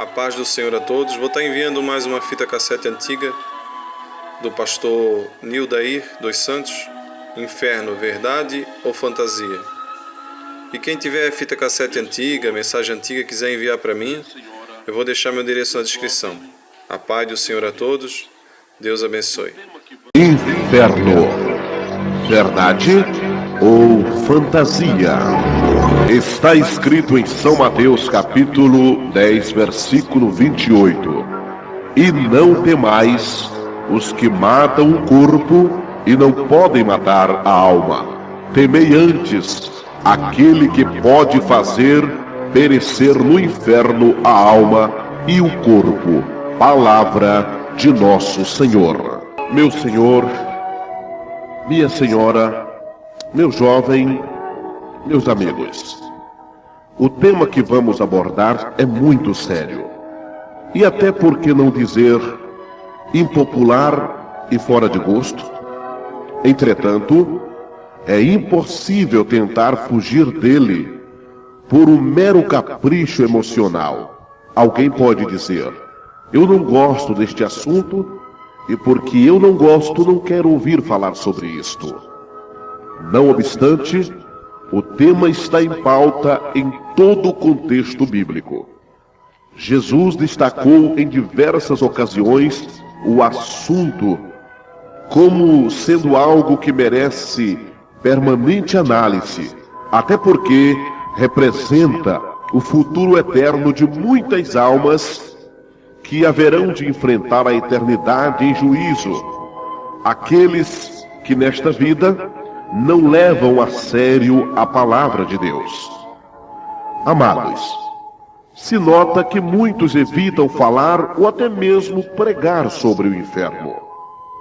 A paz do Senhor a todos. Vou estar enviando mais uma fita cassete antiga do pastor Nildair dos Santos, Inferno, Verdade ou Fantasia. E quem tiver fita cassete antiga, mensagem antiga, quiser enviar para mim, eu vou deixar meu endereço na descrição. A paz do Senhor a todos. Deus abençoe. Inferno, verdade ou fantasia? Está escrito em São Mateus capítulo 10, versículo 28. E não temais os que matam o corpo e não podem matar a alma. Temei antes aquele que pode fazer perecer no inferno a alma e o corpo. Palavra de nosso Senhor. Meu Senhor, minha Senhora, meu jovem, meus amigos, o tema que vamos abordar é muito sério. E até por que não dizer impopular e fora de gosto? Entretanto, é impossível tentar fugir dele por um mero capricho emocional. Alguém pode dizer: eu não gosto deste assunto e porque eu não gosto, não quero ouvir falar sobre isto. Não obstante, o tema está em pauta em todo o contexto bíblico. Jesus destacou em diversas ocasiões o assunto como sendo algo que merece permanente análise, até porque representa o futuro eterno de muitas almas que haverão de enfrentar a eternidade em juízo. Aqueles que nesta vida não levam a sério a palavra de Deus. Amados, se nota que muitos evitam falar ou até mesmo pregar sobre o inferno.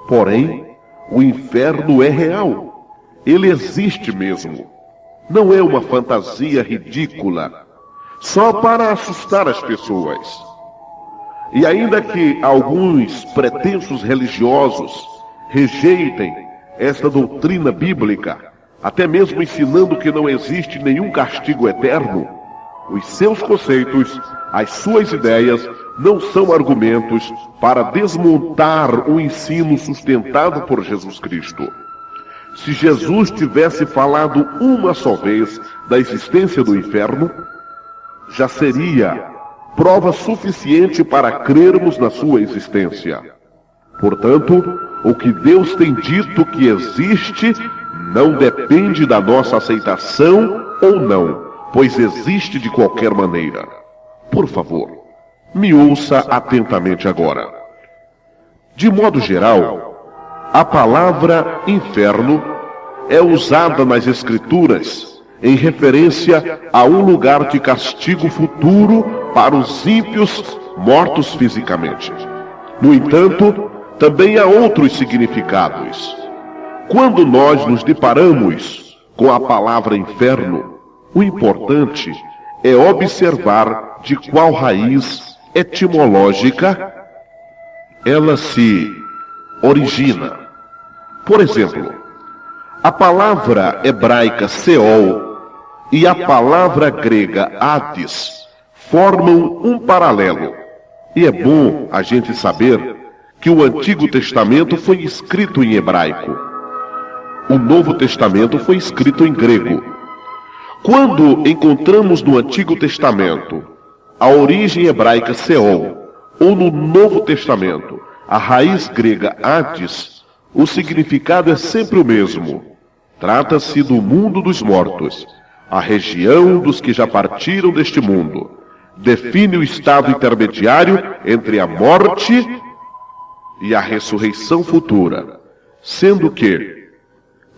Porém, o inferno é real. Ele existe mesmo. Não é uma fantasia ridícula, só para assustar as pessoas. E ainda que alguns pretensos religiosos rejeitem esta doutrina bíblica, até mesmo ensinando que não existe nenhum castigo eterno, os seus conceitos, as suas ideias, não são argumentos para desmontar o ensino sustentado por Jesus Cristo. Se Jesus tivesse falado uma só vez da existência do inferno, já seria prova suficiente para crermos na sua existência. Portanto, o que Deus tem dito que existe não depende da nossa aceitação ou não, pois existe de qualquer maneira. Por favor, me ouça atentamente agora. De modo geral, a palavra inferno é usada nas Escrituras em referência a um lugar de castigo futuro para os ímpios mortos fisicamente. No entanto, também há outros significados. Quando nós nos deparamos com a palavra inferno, o importante é observar de qual raiz etimológica ela se origina. Por exemplo, a palavra hebraica Seol e a palavra grega Hades formam um paralelo. E é bom a gente saber que o Antigo Testamento foi escrito em hebraico. O Novo Testamento foi escrito em grego. Quando encontramos no Antigo Testamento a origem hebraica Seol, ou no Novo Testamento a raiz grega Hades, o significado é sempre o mesmo. Trata-se do mundo dos mortos, a região dos que já partiram deste mundo. Define o estado intermediário entre a morte e a ressurreição futura, sendo que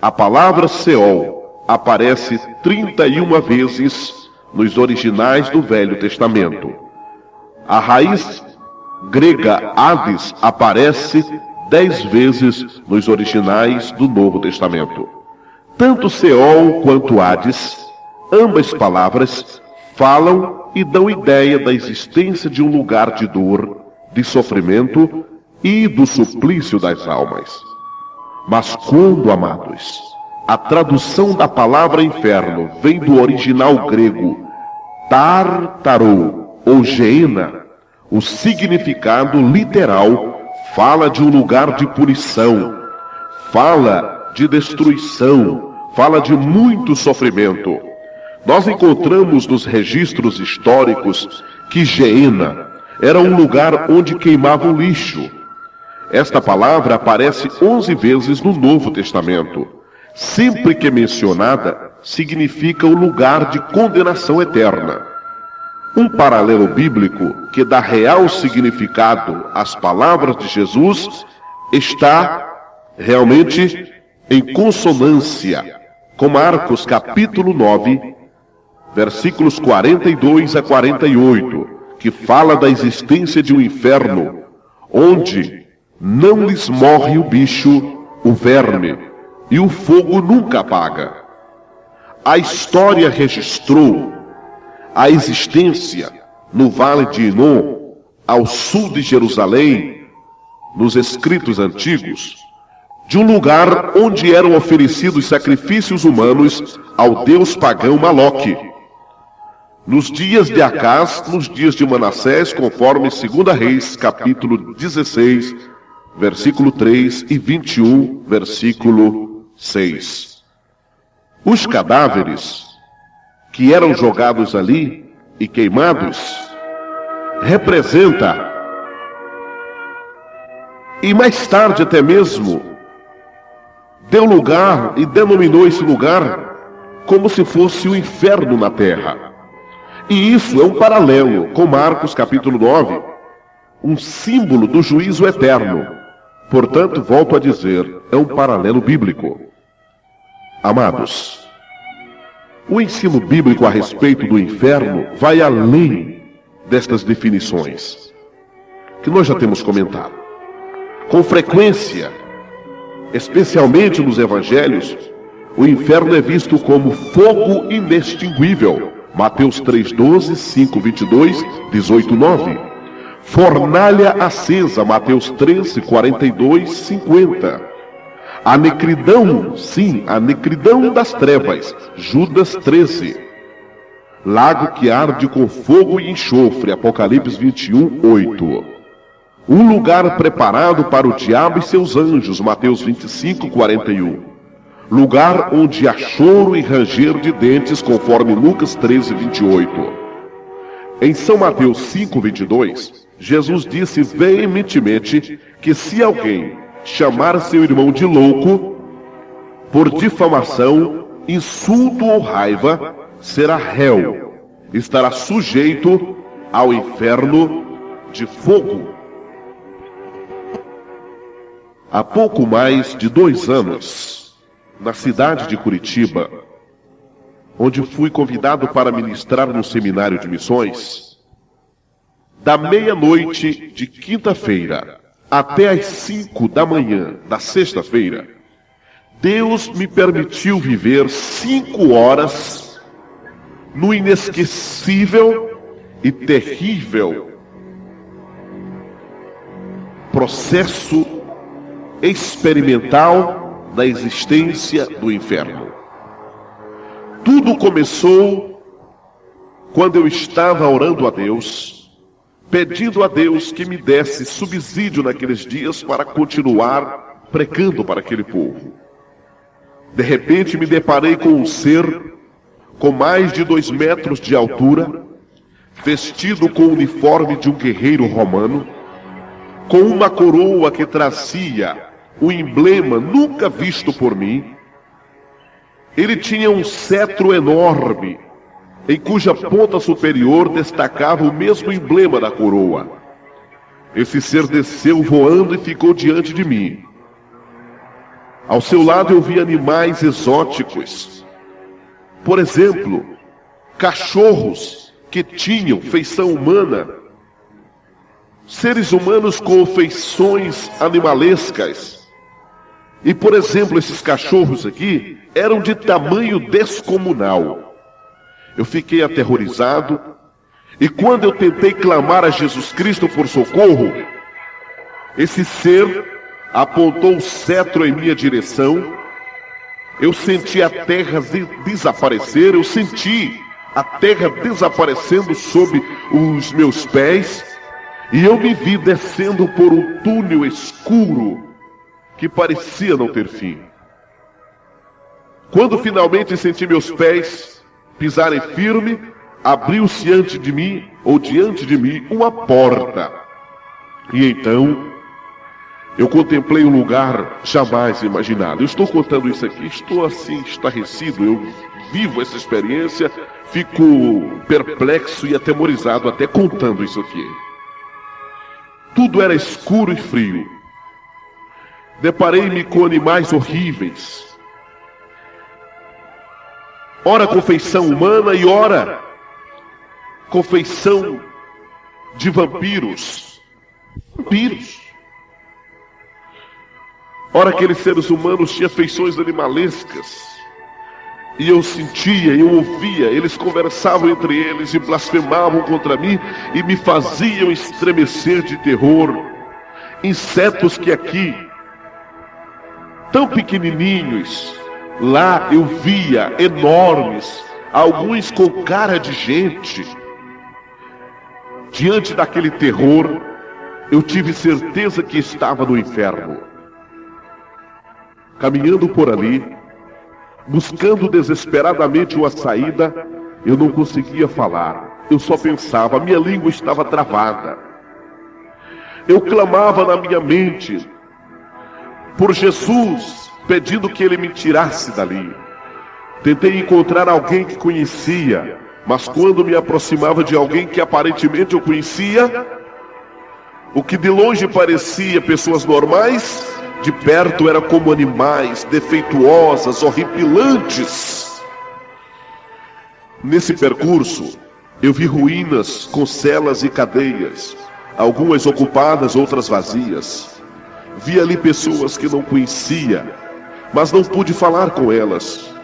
a palavra Seol aparece 31 vezes nos originais do Velho Testamento. A raiz grega Hades aparece 10 vezes nos originais do Novo Testamento. Tanto Seol quanto Hades, ambas palavras falam e dão ideia da existência de um lugar de dor, de sofrimento e do suplício das almas. Mas quando, amados, a tradução da palavra inferno vem do original grego Tartarou ou Geena, O significado literal fala de um lugar de punição, fala de destruição, fala de muito sofrimento. Nós encontramos nos registros históricos que Geena era um lugar onde queimavam lixo. Esta palavra aparece 11 vezes no Novo Testamento. Sempre que mencionada, significa o lugar de condenação eterna. Um paralelo bíblico que dá real significado às palavras de Jesus está realmente em consonância com Marcos capítulo 9, versículos 42 a 48, que fala da existência de um inferno, onde não lhes morre o bicho, o verme, e o fogo nunca apaga. A história registrou a existência no Vale de Inom, ao sul de Jerusalém, nos escritos antigos, de um lugar onde eram oferecidos sacrifícios humanos ao deus pagão Maloque. Nos dias de Acás, nos dias de Manassés, conforme 2 Reis, capítulo 16, versículo 3 e 21, versículo 6. Os cadáveres que eram jogados ali e queimados representa, e mais tarde até mesmo deu lugar e denominou esse lugar como se fosse o inferno na terra. E isso é um paralelo com Marcos capítulo 9, um símbolo do juízo eterno. Portanto, volto a dizer, é um paralelo bíblico. Amados, o ensino bíblico a respeito do inferno vai além destas definições que nós já temos comentado. Com frequência, especialmente nos evangelhos, o inferno é visto como fogo inextinguível. Mateus 3:12, 5:22, 18:9. Fornalha acesa, Mateus 13, 42, 50. A necridão, sim, a necridão das trevas, Judas 13. Lago que arde com fogo e enxofre, Apocalipse 21, 8. Um lugar preparado para o diabo e seus anjos, Mateus 25, 41. Lugar onde há choro e ranger de dentes, conforme Lucas 13, 28. Em São Mateus 5, 22, Jesus disse veementemente que se alguém chamar seu irmão de louco, por difamação, insulto ou raiva, será réu, estará sujeito ao inferno de fogo. Há pouco mais de 2 anos, na cidade de Curitiba, onde fui convidado para ministrar no seminário de missões, da meia-noite de quinta-feira até às 5 da manhã da sexta-feira, Deus me permitiu viver 5 horas no inesquecível e terrível processo experimental da existência do inferno. Tudo começou quando eu estava orando a Deus, pedindo a Deus que me desse subsídio naqueles dias para continuar pregando para aquele povo. De repente me deparei com um ser com mais de 2 metros de altura, vestido com o uniforme de um guerreiro romano, com uma coroa que trazia o emblema nunca visto por mim. Ele tinha um cetro enorme, em cuja ponta superior destacava o mesmo emblema da coroa. Esse ser desceu voando e ficou diante de mim. Ao seu lado eu vi animais exóticos. Por exemplo, cachorros que tinham feição humana, seres humanos com feições animalescas. E, por exemplo, esses cachorros aqui eram de tamanho descomunal. Eu fiquei aterrorizado, e quando eu tentei clamar a Jesus Cristo por socorro, esse ser apontou o cetro em minha direção. Eu senti a terra desaparecer, eu senti a terra desaparecendo sob os meus pés, E eu me vi descendo por um túnel escuro que parecia não ter fim. Quando finalmente senti meus pés pisarem firme, abriu-se diante de mim uma porta. E então eu contemplei um lugar jamais imaginado. Eu estou contando isso aqui, estou assim estarrecido, eu vivo essa experiência, fico perplexo e atemorizado até contando isso aqui. Tudo era escuro e frio. Deparei-me com animais horríveis. Ora confeição humana e ora confeição de vampiros. Vampiros. Ora aqueles seres humanos tinham feições animalescas. E eu sentia, eu ouvia, eles conversavam entre eles e blasfemavam contra mim e me faziam estremecer de terror. Insetos que aqui, tão pequenininhos, lá eu via enormes, alguns com cara de gente. Diante daquele terror, eu tive certeza que estava no inferno. Caminhando por ali, buscando desesperadamente uma saída, eu não conseguia falar. Eu só pensava, minha língua estava travada. Eu clamava na minha mente por Jesus, pedindo que Ele me tirasse dali. Tentei encontrar alguém que conhecia, mas quando me aproximava de alguém que aparentemente eu conhecia, o que de longe parecia pessoas normais, de perto era como animais, defeituosas, horripilantes. Nesse percurso, eu vi ruínas com celas e cadeias, algumas ocupadas, outras vazias. Vi ali pessoas que não conhecia, mas não pude falar com elas.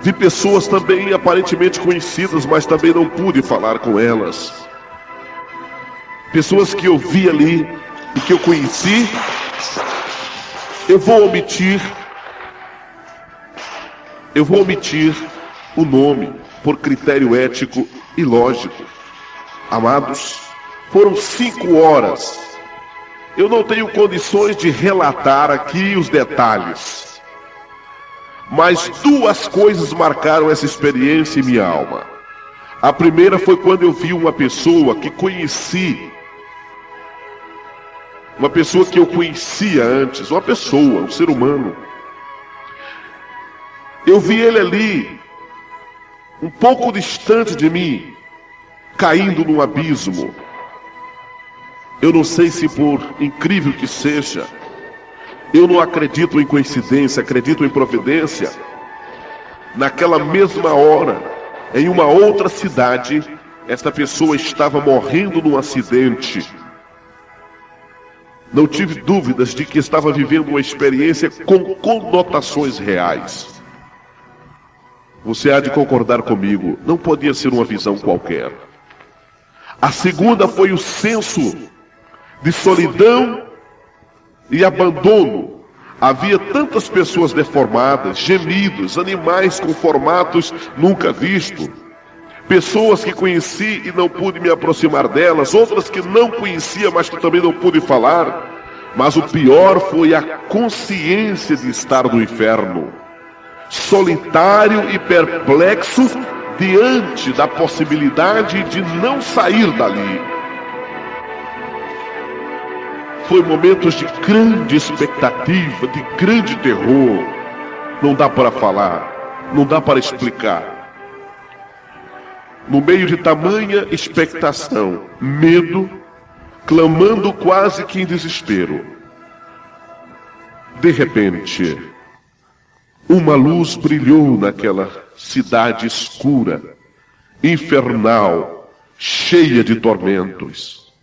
Vi pessoas também aparentemente conhecidas, mas também não pude falar com elas. Pessoas que eu vi ali e que eu conheci. Eu vou omitir o nome por critério ético e lógico. Amados, foram 5 horas. Eu não tenho condições de relatar aqui os detalhes. Mas 2 coisas marcaram essa experiência em minha alma. A primeira foi quando eu vi uma pessoa que conheci. Uma pessoa que eu conhecia antes, uma pessoa, um ser humano. Eu vi ele ali, um pouco distante de mim, caindo num abismo. Eu não sei se por incrível que seja, eu não acredito em coincidência, acredito em providência. Naquela mesma hora, em uma outra cidade, esta pessoa estava morrendo num acidente. Não tive dúvidas de que estava vivendo uma experiência com conotações reais. Você há de concordar comigo, não podia ser uma visão qualquer. A segunda foi o senso de solidão e abandono. Havia tantas pessoas deformadas, gemidos, animais com formatos nunca vistos. Pessoas que conheci e não pude me aproximar delas, outras que não conhecia, mas que também não pude falar. Mas o pior foi a consciência de estar no inferno, solitário e perplexo diante da possibilidade de não sair dali. Foi momentos de grande expectativa, de grande terror. Não dá para falar, não dá para explicar. No meio de tamanha expectação, medo, clamando quase que em desespero. De repente, uma luz brilhou naquela cidade escura, infernal, cheia de tormentos,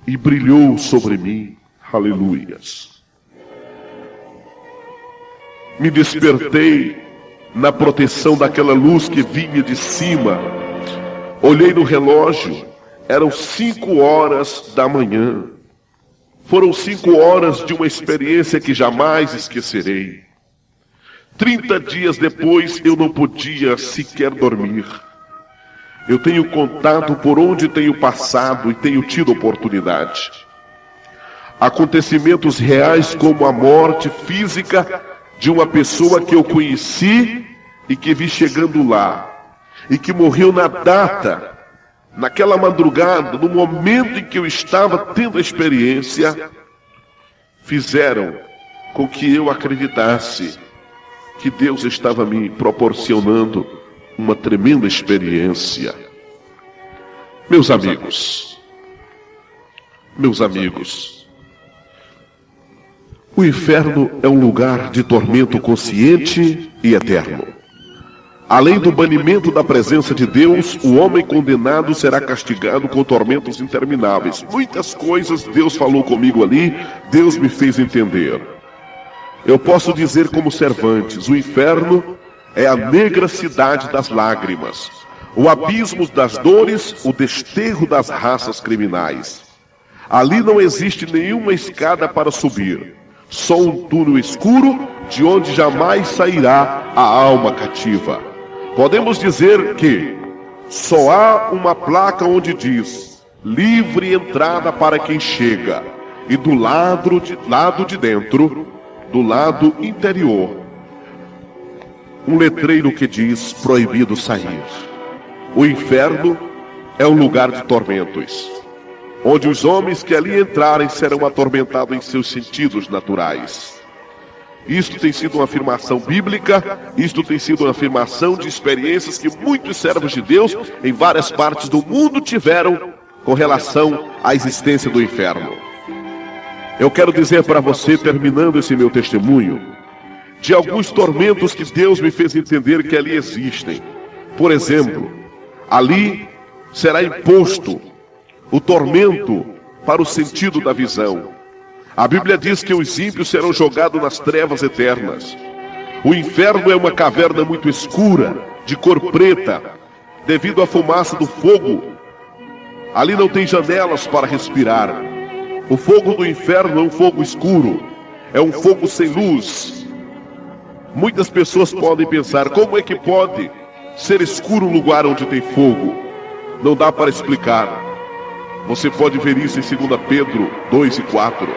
e brilhou sobre mim, aleluias. Me despertei na proteção daquela luz que vinha de cima. Olhei no relógio, eram 5 horas da manhã. Foram 5 horas de uma experiência que jamais esquecerei. 30 dias depois eu não podia sequer dormir. Eu tenho contado por onde tenho passado e tenho tido oportunidade. Acontecimentos reais como a morte física de uma pessoa que eu conheci e que vi chegando lá, e que morreu na data, naquela madrugada, no momento em que eu estava tendo a experiência, fizeram com que eu acreditasse que Deus estava me proporcionando uma tremenda experiência. Meus amigos, o inferno é um lugar de tormento consciente e eterno. Além do banimento da presença de Deus, o homem condenado será castigado com tormentos intermináveis. Muitas coisas Deus falou comigo ali, Deus me fez entender. Eu posso dizer como Cervantes, o inferno é a negra cidade das lágrimas, o abismo das dores, o desterro das raças criminais. Ali não existe nenhuma escada para subir, só um túnel escuro de onde jamais sairá a alma cativa. Podemos dizer que só há uma placa onde diz livre entrada para quem chega, e do lado de dentro, do lado interior, um letreiro que diz proibido sair. O inferno é um lugar de tormentos, onde os homens que ali entrarem serão atormentados em seus sentidos naturais. Isto tem sido uma afirmação bíblica, isto tem sido uma afirmação de experiências que muitos servos de Deus em várias partes do mundo tiveram com relação à existência do inferno. Eu quero dizer para você, terminando esse meu testemunho, de alguns tormentos que Deus me fez entender que ali existem. Por exemplo, ali será imposto o tormento para o sentido da visão. A Bíblia diz que os ímpios serão jogados nas trevas eternas. O inferno é uma caverna muito escura, de cor preta, devido à fumaça do fogo. Ali não tem janelas para respirar. O fogo do inferno é um fogo escuro, é um fogo sem luz. Muitas pessoas podem pensar, como é que pode ser escuro um lugar onde tem fogo? Não dá para explicar. Você pode ver isso em 2 Pedro 2:4.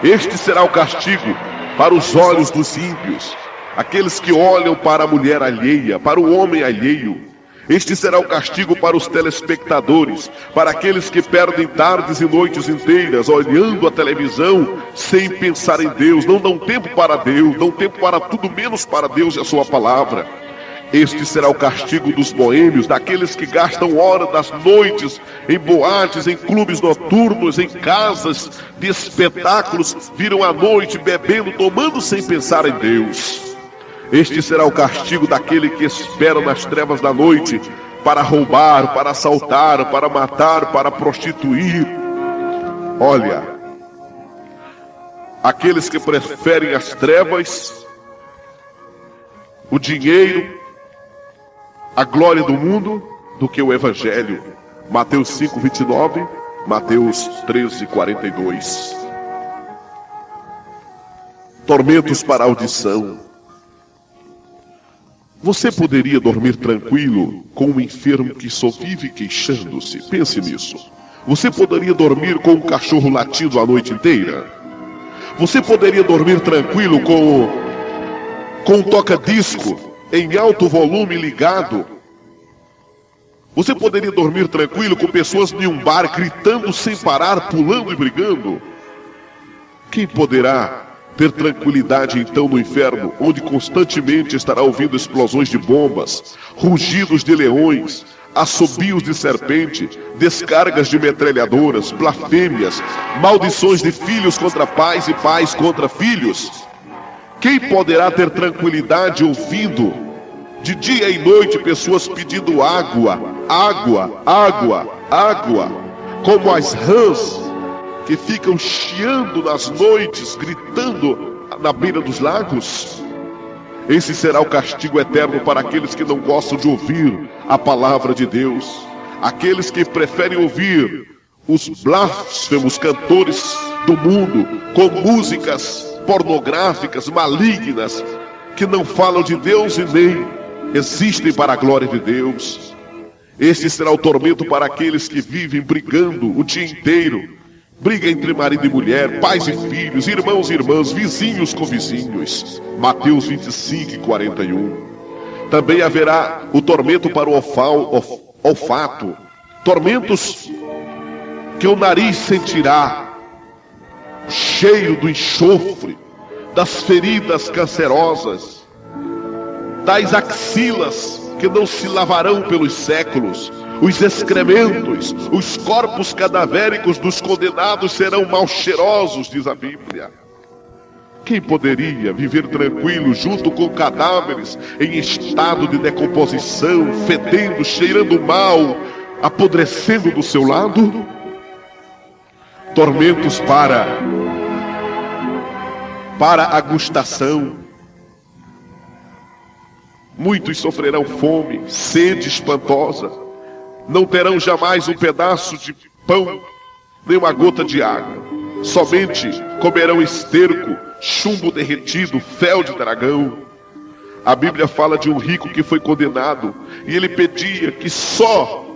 Este será o castigo para os olhos dos ímpios, aqueles que olham para a mulher alheia, para o homem alheio. Este será o castigo para os telespectadores, para aqueles que perdem tardes e noites inteiras olhando a televisão sem pensar em Deus, não dão tempo para Deus, dão tempo para tudo menos para Deus e a sua palavra. Este será o castigo dos boêmios, daqueles que gastam horas das noites em boates, em clubes noturnos, em casas de espetáculos, viram a noite bebendo, tomando sem pensar em Deus. Este será o castigo daquele que espera nas trevas da noite para roubar, para assaltar, para matar, para prostituir. Olha, aqueles que preferem as trevas, o dinheiro, a glória do mundo, do que o Evangelho. Mateus 5:29, Mateus 13:42. Tormentos para a audição. Você poderia dormir tranquilo com um enfermo que só vive queixando-se? Pense nisso. Você poderia dormir com um cachorro latindo a noite inteira? Você poderia dormir tranquilo com um toca-disco em alto volume ligado? Você poderia dormir tranquilo com pessoas em um bar gritando sem parar, pulando e brigando? Quem poderá ter tranquilidade então no inferno, onde constantemente estará ouvindo explosões de bombas, rugidos de leões, assobios de serpente, descargas de metralhadoras, blasfêmias, maldições de filhos contra pais e pais contra filhos? Quem poderá ter tranquilidade ouvindo de dia e noite pessoas pedindo água, água, água, água, como as rãs que ficam chiando nas noites, gritando na beira dos lagos? Esse será o castigo eterno para aqueles que não gostam de ouvir a palavra de Deus, aqueles que preferem ouvir os blasfemos cantores do mundo com músicas pornográficas, malignas, que não falam de Deus e nem existem para a glória de Deus. Este será o tormento para aqueles que vivem brigando o dia inteiro. Briga entre marido e mulher, pais e filhos, irmãos e irmãs, vizinhos com vizinhos. Mateus 25:41. Também haverá o tormento para o olfato. Tormentos que o nariz sentirá o cheiro do enxofre, das feridas cancerosas, das axilas que não se lavarão pelos séculos, os excrementos, os corpos cadavéricos dos condenados serão mal cheirosos, diz a Bíblia. Quem poderia viver tranquilo junto com cadáveres em estado de decomposição, fedendo, cheirando mal, apodrecendo do seu lado? Tormentos para a gustação. Muitos sofrerão fome, sede espantosa. Não terão jamais um pedaço de pão, nem uma gota de água. Somente comerão esterco, chumbo derretido, fel de dragão. A Bíblia fala de um rico que foi condenado, e ele pedia que só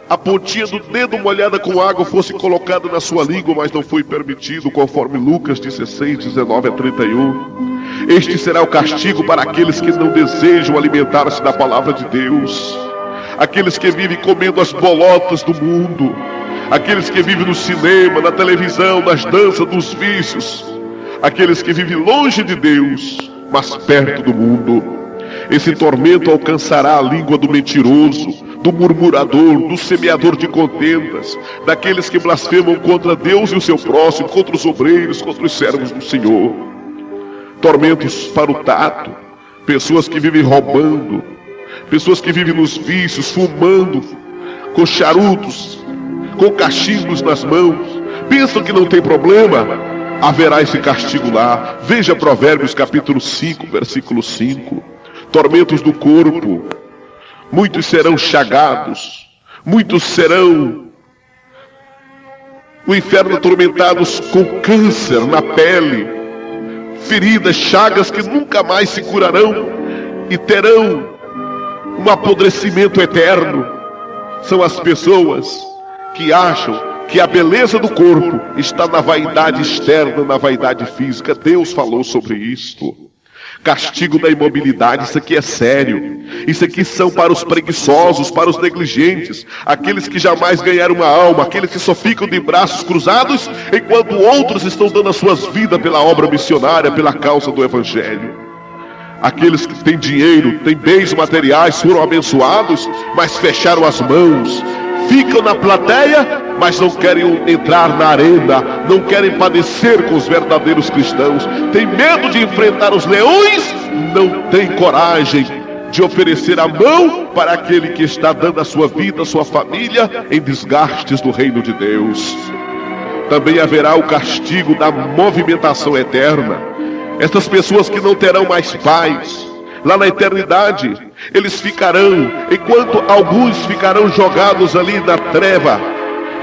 a pontinha do dedo molhada com água fosse colocada na sua língua, mas não foi permitido, conforme Lucas 16:19-31. Este será o castigo para aqueles que não desejam alimentar-se da palavra de Deus. Aqueles que vivem comendo as bolotas do mundo. Aqueles que vivem no cinema, na televisão, nas danças, nos vícios. Aqueles que vivem longe de Deus, mas perto do mundo. Esse tormento alcançará a língua do mentiroso, do murmurador, do semeador de contendas, daqueles que blasfemam contra Deus e o seu próximo, contra os obreiros, contra os servos do Senhor. Tormentos para o tato, pessoas que vivem roubando, pessoas que vivem nos vícios, fumando, com charutos, com cachimbos nas mãos, pensam que não tem problema. Haverá esse castigo lá. Veja Provérbios capítulo 5, versículo 5. Tormentos do corpo. Muitos serão chagados, muitos serão no inferno atormentados com câncer na pele, feridas, chagas que nunca mais se curarão e terão um apodrecimento eterno. São as pessoas que acham que a beleza do corpo está na vaidade externa, na vaidade física. Deus falou sobre isto. Castigo da imobilidade, isso aqui é sério. Isso aqui são para os preguiçosos, para os negligentes, aqueles que jamais ganharam uma alma, aqueles que só ficam de braços cruzados, enquanto outros estão dando as suas vidas pela obra missionária, pela causa do Evangelho. Aqueles que têm dinheiro, têm bens materiais, foram abençoados, mas fecharam as mãos, ficam na plateia, mas não querem entrar na arena, não querem padecer com os verdadeiros cristãos, têm medo de enfrentar os leões, não têm coragem de oferecer a mão para aquele que está dando a sua vida, a sua família, em desgastes do reino de Deus. Também haverá o castigo da movimentação eterna. Essas pessoas que não terão mais paz, lá na eternidade, eles ficarão, enquanto alguns ficarão jogados ali na treva,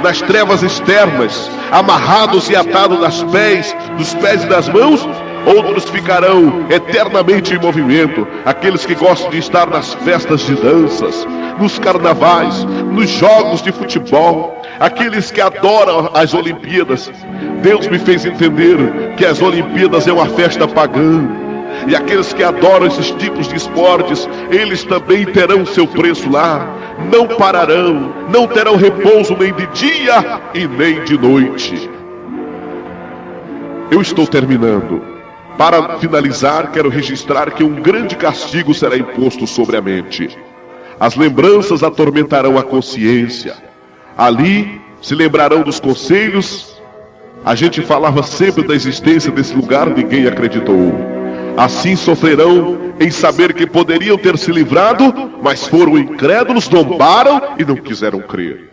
nas trevas externas, amarrados e atados dos pés e das mãos, outros ficarão eternamente em movimento. Aqueles que gostam de estar nas festas de danças, nos carnavais, nos jogos de futebol, aqueles que adoram as Olimpíadas. Deus me fez entender que as Olimpíadas é uma festa pagã. E aqueles que adoram esses tipos de esportes, eles também terão seu preço lá. Não pararão, não terão repouso nem de dia e nem de noite. Eu estou terminando. Para finalizar, quero registrar que um grande castigo será imposto sobre a mente. As lembranças atormentarão a consciência. Ali se lembrarão dos conselhos. A gente falava sempre da existência desse lugar, ninguém acreditou. Assim sofrerão em saber que poderiam ter se livrado, mas foram incrédulos, zombaram e não quiseram crer.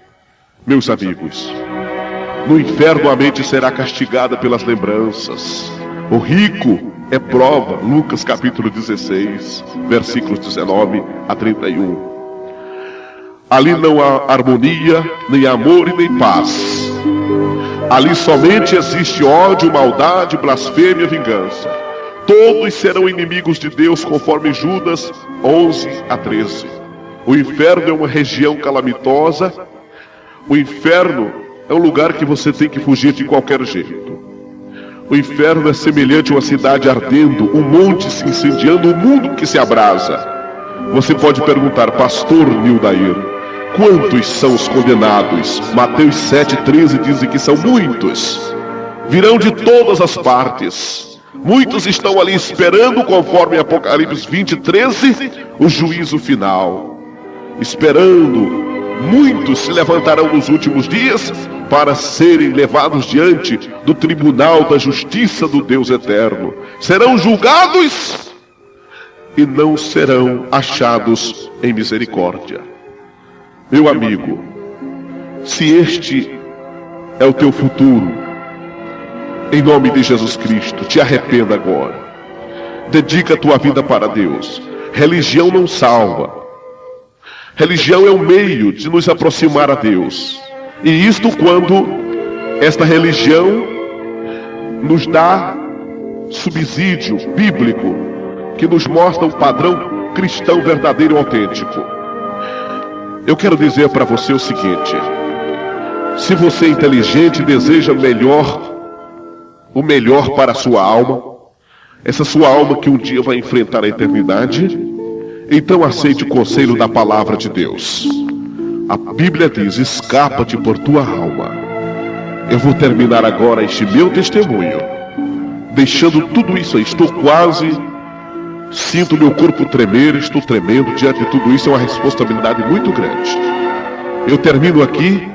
Meus amigos, no inferno a mente será castigada pelas lembranças. O rico é prova, Lucas capítulo 16, versículos 19-31. Ali não há harmonia, nem amor e nem paz. Ali somente existe ódio, maldade, blasfêmia, vingança. Todos serão inimigos de Deus, conforme Judas 11-13. O inferno é uma região calamitosa. O inferno é um lugar que você tem que fugir de qualquer jeito. O inferno é semelhante a uma cidade ardendo, um monte se incendiando, um mundo que se abrasa. Você pode perguntar, pastor Nildair, quantos são os condenados? Mateus 7,13 diz que são muitos. Virão de todas as partes. Muitos estão ali esperando, conforme Apocalipse 20:13, o juízo final. Esperando. Muitos se levantarão nos últimos dias para serem levados diante do tribunal da justiça do Deus eterno. Serão julgados e não serão achados em misericórdia. Meu amigo, se este é o teu futuro, em nome de Jesus Cristo, te arrependa agora. Dedica a tua vida para Deus. Religião não salva. Religião é um meio de nos aproximar a Deus. E isto quando esta religião nos dá subsídio bíblico, que nos mostra o padrão cristão verdadeiro e autêntico. Eu quero dizer para você o seguinte: se você é inteligente e deseja o melhor para a sua alma, essa sua alma que um dia vai enfrentar a eternidade, então aceite o conselho da palavra de Deus. A Bíblia diz: escapa-te por tua alma. Eu vou terminar agora este meu testemunho, deixando tudo isso aí. Estou quase, sinto meu corpo tremer, estou tremendo diante de tudo isso. É uma responsabilidade muito grande. Eu termino aqui